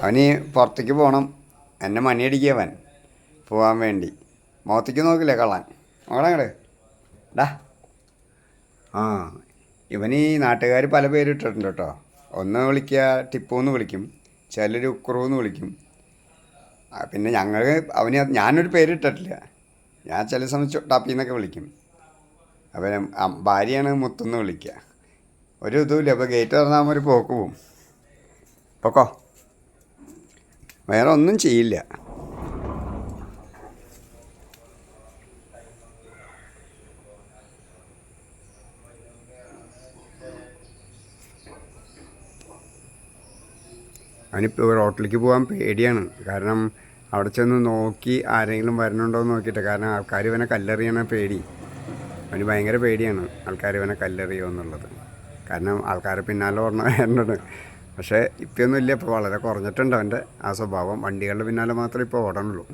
അവന് പുറത്തേക്ക് പോകണം. എന്നെ മണിയടിക്കവൻ പോകാൻ വേണ്ടി. മുഖത്തേക്ക് നോക്കില്ലേ കള്ളൻ. നോക്കണങ്ങട് ഡാ. ആ ഇവന് ഈ നാട്ടുകാർ പല പേരിട്ടിട്ടുണ്ട് കേട്ടോ. ഒന്ന് വിളിക്കുക ടിപ്പു എന്ന് വിളിക്കും, ചിലർ ഉക്രു എന്ന് വിളിക്കും. പിന്നെ അവന് ഞാനൊരു പേരിട്ടിട്ടില്ല. ഞാൻ ചില സമയം ചൊട്ടാപ്പി എന്നൊക്കെ വിളിക്കും. അവൻ ഭാര്യയാണ് മുത്തെന്ന് വിളിക്കുക. ഒരു ഇതുമില്ല. അപ്പോൾ ഗേറ്റ് തുറന്നാകുമ്പോൾ ഒരു പോക്ക് പോവും. പൊക്കോ, വേറെ ഒന്നും ചെയ്യില്ല. അവനിപ്പോൾ ഹോട്ടലിലേക്ക് പോകാൻ പേടിയാണ്. കാരണം അവിടെ ചെന്ന് നോക്കി ആരെങ്കിലും വരണുണ്ടോ എന്ന് നോക്കിയിട്ട്. കാരണം ആൾക്കാർ ഇവനെ കല്ലെറിയണ പേടി. അവന് ഭയങ്കര പേടിയാണ് ആൾക്കാർ ഇവനെ കല്ലെറിയുമോ എന്നുള്ളത്. കാരണം ആൾക്കാരെ പിന്നാലെ വരണുണ്ട്. പക്ഷേ ഇപ്പൊന്നും ഇല്ല. ഇപ്പോൾ വളരെ കുറഞ്ഞിട്ടുണ്ട് അവൻ്റെ ആ സ്വഭാവം. വണ്ടികളുടെ പിന്നാലെ മാത്രമേ ഇപ്പോൾ ഓടണുള്ളൂ.